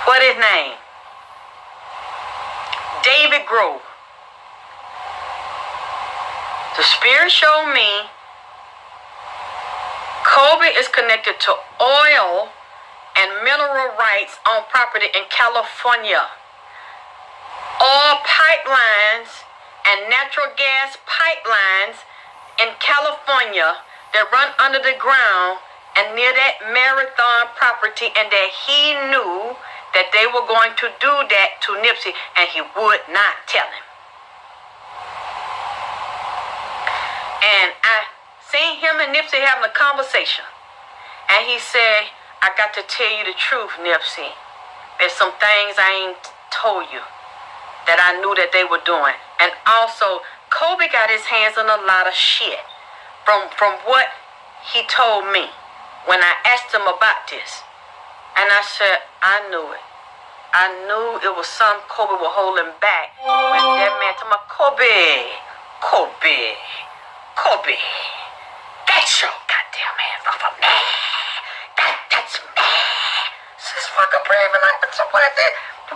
What his name? David Grove. The spirit showed me Kobe is connected to oil and mineral rights on property in California. Oil pipelines and natural gas pipelines in California that run under the ground and near that Marathon property, and that he knew that they were going to do that to Nipsey, and he would not tell him. And I seen him and Nipsey having a conversation, and he said, I got to tell you the truth, Nipsey. There's some things I ain't told you that I knew that they were doing. And also, Kobe got his hands on a lot of shit from what he told me when I asked him about this. And I said, I knew it. I knew it was some Kobe was holding back. When that man told me, Kobe, get your goddamn hands off of me. That's me. This fucking brave and like something like that.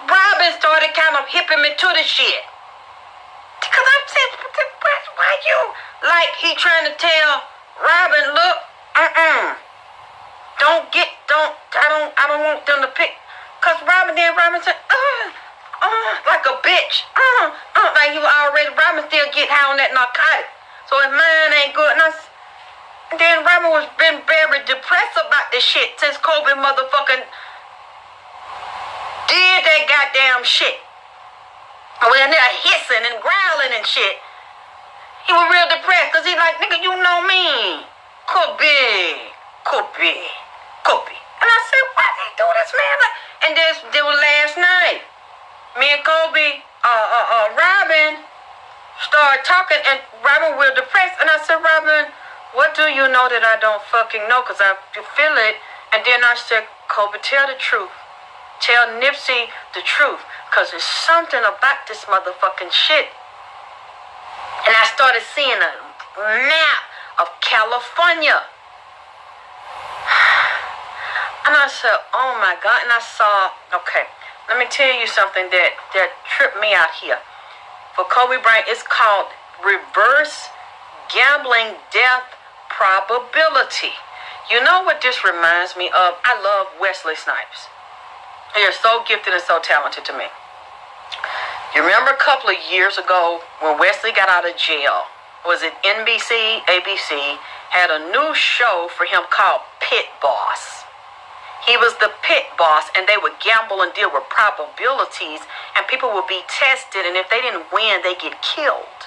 Robin started kind of hipping me to the shit. Because I'm saying, why you? Like he trying to tell Robin, look, I don't want them to pick. Cause Robin said, like a bitch. Like you already, Robin still get high on that narcotic. So his mind ain't good. And then Robin was been very depressed about this shit since Kobe motherfucking did that goddamn shit. When they're hissing and growling and shit. He was real depressed because he like, nigga, you know me. Kobe. And I said, why they do this, man? And this was last night. Me and Kobe, Robin started talking, and Robin was depressed. And I said, Robin, what do you know that I don't fucking know? Because I feel it. And then I said, Kobe, tell the truth. Tell Nipsey the truth. Because there's something about this motherfucking shit. And I started seeing a map of California. And I said, oh my God. And I saw, okay, let me tell you something that tripped me out here. For Kobe Bryant, it's called reverse gambling death probability. You know what this reminds me of? I love Wesley Snipes. They are so gifted and so talented to me. You remember a couple of years ago when Wesley got out of jail, was it NBC, ABC, had a new show for him called Pit Boss. He was the pit boss, and they would gamble and deal with probabilities, and people would be tested, and if they didn't win, they get killed.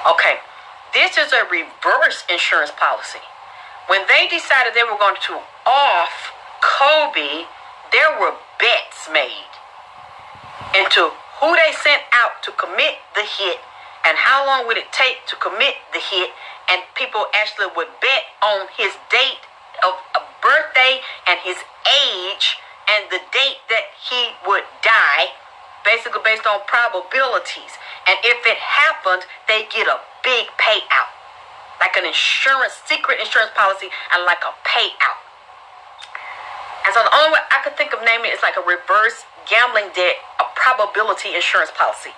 Okay, this is a reverse insurance policy. When they decided they were going to off Kobe, there were bets made into who they sent out to commit the hit and how long would it take to commit the hit, and people actually would bet on his date of a birthday and his age and the date that he would die, basically based on probabilities. And if it happened, they get a big payout, like an secret insurance policy, and like a payout. And so the only way I could think of naming it is like a reverse gambling debt, a probability insurance policy.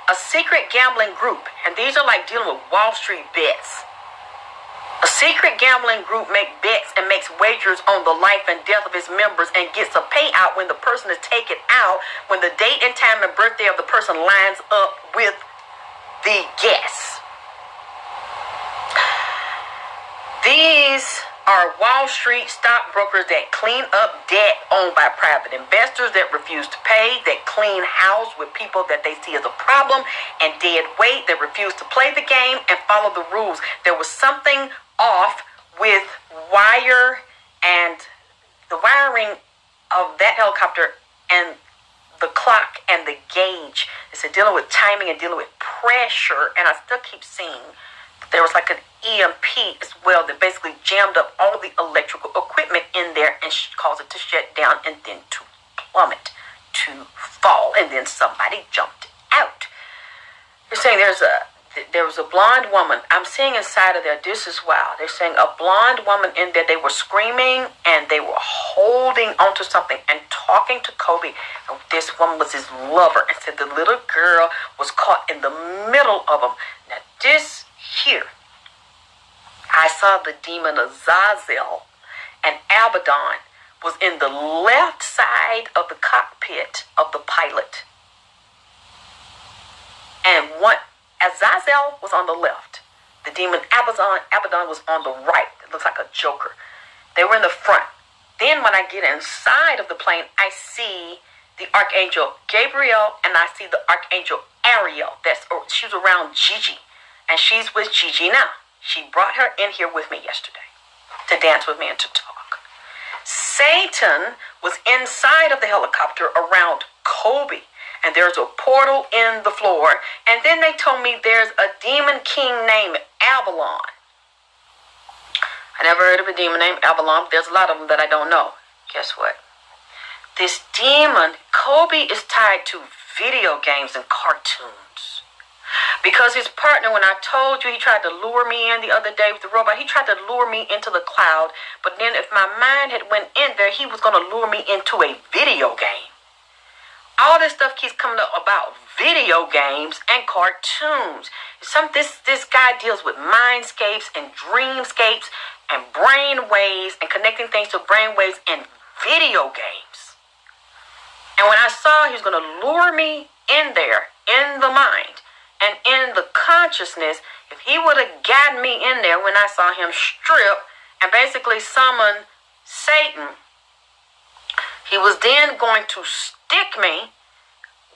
A secret gambling group, and these are like dealing with Wall Street bets. A secret gambling group makes bets and makes wagers on the life and death of its members and gets a payout when the person is taken out, when the date and time and birthday of the person lines up with the guess. These are Wall Street stockbrokers that clean up debt owned by private investors that refuse to pay, that clean house with people that they see as a problem, and dead weight that refuse to play the game and follow the rules. There was something off with wire and the wiring of that helicopter and the clock and the gauge. It's dealing with timing and dealing with pressure, and I still keep seeing that there was like an EMP as well that basically jammed up all the electrical equipment in there and caused it to shut down and then to plummet, to fall, and then somebody jumped out. You're saying there's there was a blonde woman. I'm seeing inside of there. This is wild. They're saying a blonde woman in there. They were screaming and they were holding onto something and talking to Kobe. And this woman was his lover. And said the little girl was caught in the middle of them. Now this here, I saw the demon Azazel and Abaddon was in the left side of the cockpit of the pilot. And Azazel was on the left. The demon Abaddon was on the right. It looks like a joker. They were in the front. Then when I get inside of the plane, I see the Archangel Gabriel and I see the Archangel Ariel. She's around Gigi. And she's with Gigi now. She brought her in here with me yesterday to dance with me and to talk. Satan was inside of the helicopter around Kobe. And there's a portal in the floor. And then they told me there's a demon king named Avalon. I never heard of a demon named Avalon. There's a lot of them that I don't know. Guess what? This demon, Kobe, is tied to video games and cartoons. Because his partner, when I told you he tried to lure me in the other day with the robot, he tried to lure me into the cloud. But then if my mind had went in there, he was going to lure me into a video game. All this stuff keeps coming up about video games and cartoons. This guy deals with mindscapes and dreamscapes and brain waves and connecting things to brain waves in video games. And when I saw he was going to lure me in there, in the mind and in the consciousness, if he would have gotten me in there when I saw him strip and basically summon Satan, he was then going to stick me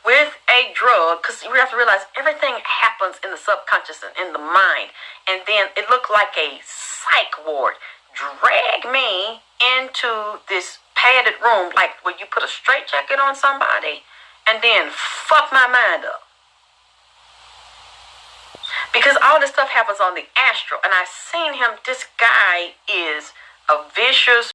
with a drug, because you have to realize everything happens in the subconscious and in the mind. And then it looked like a psych ward. Drag me into this padded room, like where you put a straitjacket on somebody and then fuck my mind up. Because all this stuff happens on the astral. And I seen him, this guy is a vicious